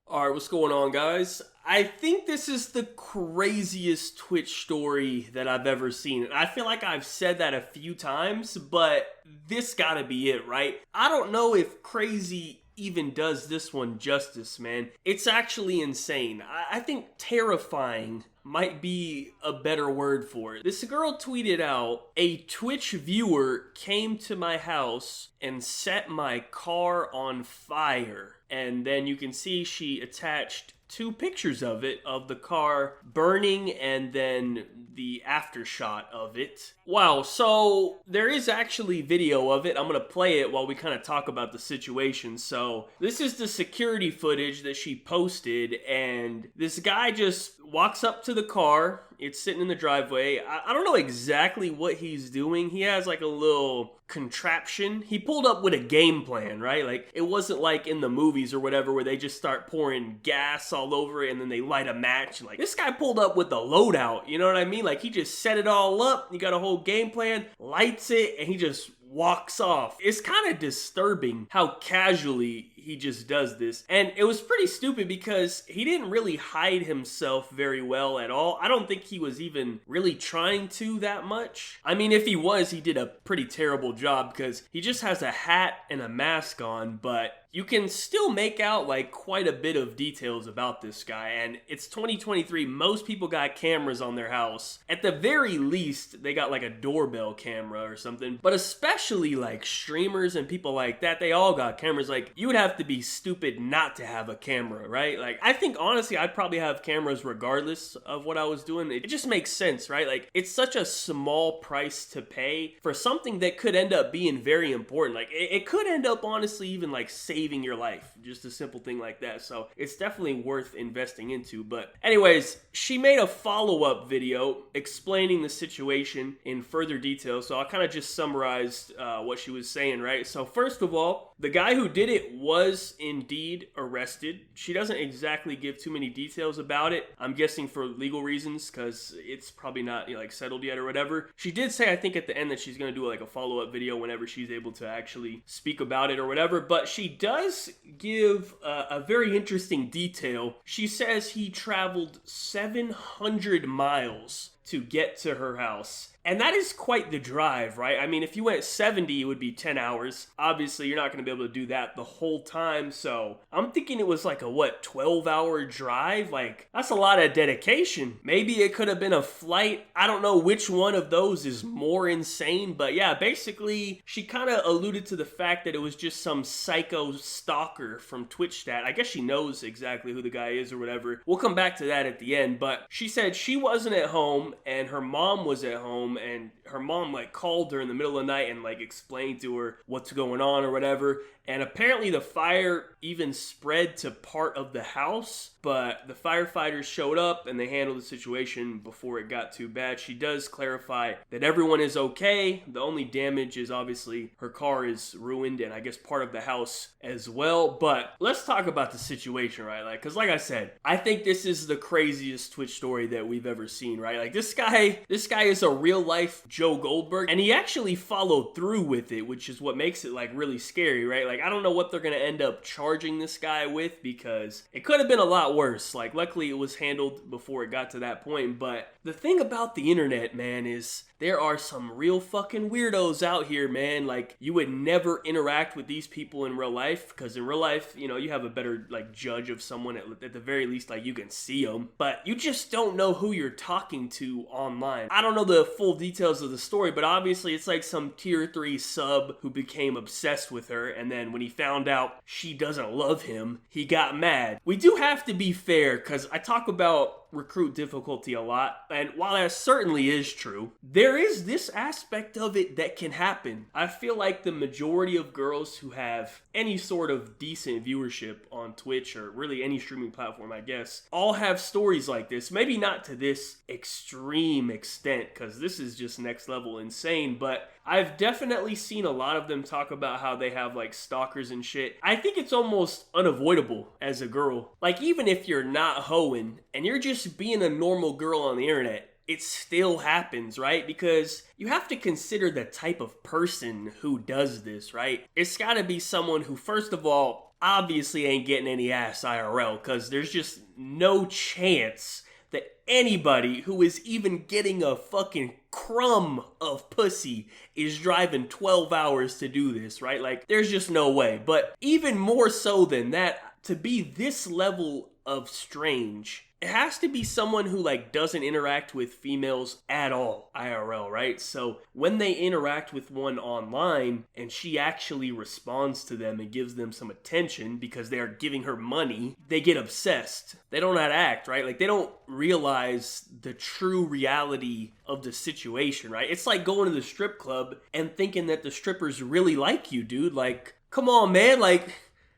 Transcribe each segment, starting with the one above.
All right, what's going on, guys? I think this is the craziest Twitch story that I've ever seen. I feel like I've said that a few times, but this gotta be it, right? I don't know if crazy even does this one justice, man. It's actually insane. I think terrifying might be a better word for it. This girl tweeted out, "A Twitch viewer came to my house and set my car on fire." And then you can see she attached two pictures of it, of the car burning and then the aftershot of it. Wow, so there is actually video of it. I'm gonna play it while we kind of talk about the situation. So this is the security footage that she posted, and this guy just walks up to the car. It's sitting in the driveway. I don't know exactly what he's doing. He has like a little contraption. He pulled up with a game plan, right? Like, it wasn't like in the movies or whatever where they just start pouring gas all over it and then they light a match. Like, this guy pulled up with the loadout, you know what I mean? Like, he just set it all up. He got a whole game plan, lights it, and he just walks off. It's kind of disturbing how casually he just does this. And it was pretty stupid because he didn't really hide himself very well at all. I don't think he was even really trying to that much. I mean, if he was, he did a pretty terrible job because he just has a hat and a mask on, but you can still make out like quite a bit of details about this guy. And it's 2023. Most people got cameras on their house. At the very least, they got like a doorbell camera or something. But especially like streamers and people like that, they all got cameras. Like, you would have to be stupid not to have a camera, right? Like, I think honestly, I'd probably have cameras regardless of what I was doing. It just makes sense, right? Like, it's such a small price to pay for something that could end up being very important. Like, it could end up honestly even like saving your life, just a simple thing like that. So it's definitely worth investing into. But anyways, she made a follow-up video explaining the situation in further detail. So I kind of just summarized what she was saying, right? So first of all, the guy who did it was indeed arrested. She doesn't exactly give too many details about it. I'm guessing for legal reasons, because it's probably not like settled yet or whatever. She did say, I think at the end, that she's going to do like a follow-up video whenever she's able to actually speak about it or whatever. But she does give a very interesting detail. She says he traveled 700 miles to get to her house. And that is quite the drive, right? I mean, if you went 70, it would be 10 hours. Obviously, you're not going to be able to do that the whole time. So I'm thinking it was like a, 12-hour drive? Like, that's a lot of dedication. Maybe it could have been a flight. I don't know which one of those is more insane. But yeah, basically, she kind of alluded to the fact that it was just some psycho stalker from TwitchStat. I guess she knows exactly who the guy is or whatever. We'll come back to that at the end. But she said she wasn't at home and her mom was at home. And her mom like called her in the middle of the night and like explained to her what's going on or whatever. And apparently the fire even spread to part of the house, but the firefighters showed up and they handled the situation before it got too bad. She does clarify that everyone is okay. The only damage is obviously her car is ruined and I guess part of the house as well. But let's talk about the situation, right? Like, cause like I said, I think this is the craziest Twitch story that we've ever seen, right? Like, this guy is a real life Joe Goldberg, and he actually followed through with it, which is what makes it like really scary, right? Like, I don't know what they're gonna end up charging this guy with, because it could have been a lot worse. Like, luckily it was handled before it got to that point. But the thing about the internet, man, is there are some real fucking weirdos out here, man. Like, you would never interact with these people in real life, because in real life, you know, you have a better like judge of someone. At the very least, like, you can see them, but you just don't know who you're talking to online. I don't know the full details of the story, but obviously it's like some tier 3 sub who became obsessed with her, and then when he found out she doesn't love him, he got mad. We do have to be fair, because I talk about recruit difficulty a lot, and while that certainly is true, there is this aspect of it that can happen. I feel like the majority of girls who have any sort of decent viewership on Twitch, or really any streaming platform, I guess, all have stories like this. Maybe not to this extreme extent, because this is just next level insane, but I've definitely seen a lot of them talk about how they have like stalkers and shit. I think it's almost unavoidable as a girl. Like, even if you're not hoeing and you're just being a normal girl on the internet, it still happens, right? Because you have to consider the type of person who does this, right? It's gotta be someone who, first of all, obviously ain't getting any ass IRL, because there's just no chance that anybody who is even getting a fucking crumb of pussy is driving 12 hours to do this, right? Like, there's just no way. But even more so than that, to be this level of strange, it has to be someone who like doesn't interact with females at all IRL, right? So when they interact with one online and she actually responds to them and gives them some attention because they are giving her money, they get obsessed. They don't know how to act, right? Like, they don't realize the true reality of the situation, right? It's like going to the strip club and thinking that the strippers really like you, dude. Like, come on, man. Like,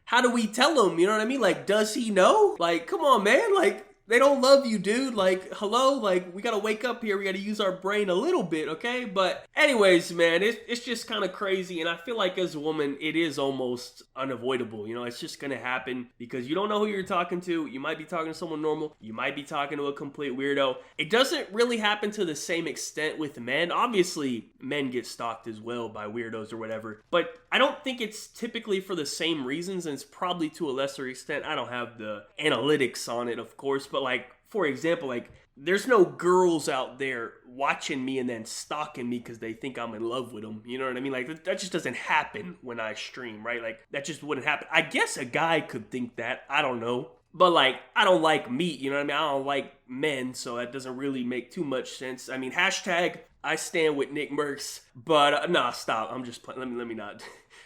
how do we tell him? You know what I mean? Like, does he know? Like, come on, man. Like, they don't love you, dude. Like, hello? Like, we gotta wake up here. We gotta use our brain a little bit, okay? But anyways, man, it's just kind of crazy. And I feel like as a woman, it is almost unavoidable. You know, it's just gonna happen because you don't know who you're talking to. You might be talking to someone normal. You might be talking to a complete weirdo. It doesn't really happen to the same extent with men. Obviously, men get stalked as well by weirdos or whatever. But I don't think it's typically for the same reasons. And it's probably to a lesser extent. I don't have the analytics on it, of course. But like, for example, like, there's no girls out there watching me and then stalking me because they think I'm in love with them. You know what I mean? Like, that just doesn't happen when I stream, right? Like, that just wouldn't happen. I guess a guy could think that. I don't know. But like, I don't like meat, you know what I mean? I don't like men, so that doesn't really make too much sense. I mean, hashtag I stand with Nick Merckx, but nah, stop. I'm just playing. Let me not.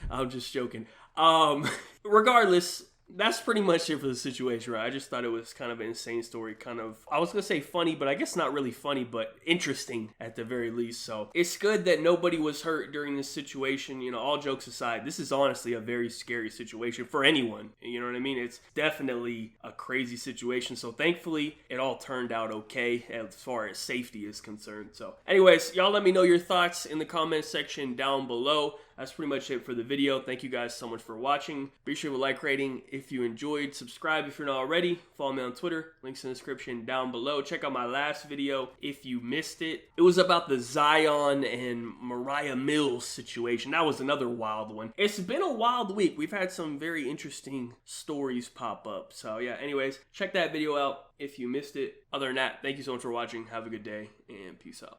I'm just joking. Regardless, that's pretty much it for the situation, right? I just thought it was kind of an insane story, kind of, I was gonna say funny, but I guess not really funny, but interesting at the very least. So it's good that nobody was hurt during this situation. You know, all jokes aside, this is honestly a very scary situation for anyone. You know what I mean? It's definitely a crazy situation. So thankfully, it all turned out okay as far as safety is concerned. So anyways, y'all let me know your thoughts in the comment section down below. That's pretty much it for the video. Thank you guys so much for watching. Be sure to like, rating if you enjoyed. Subscribe if you're not already. Follow me on Twitter. Links in the description down below. Check out my last video if you missed it. It was about the Zion and Mariah Mills situation. That was another wild one. It's been a wild week. We've had some very interesting stories pop up. So yeah, anyways, check that video out if you missed it. Other than that, thank you so much for watching. Have a good day and peace out.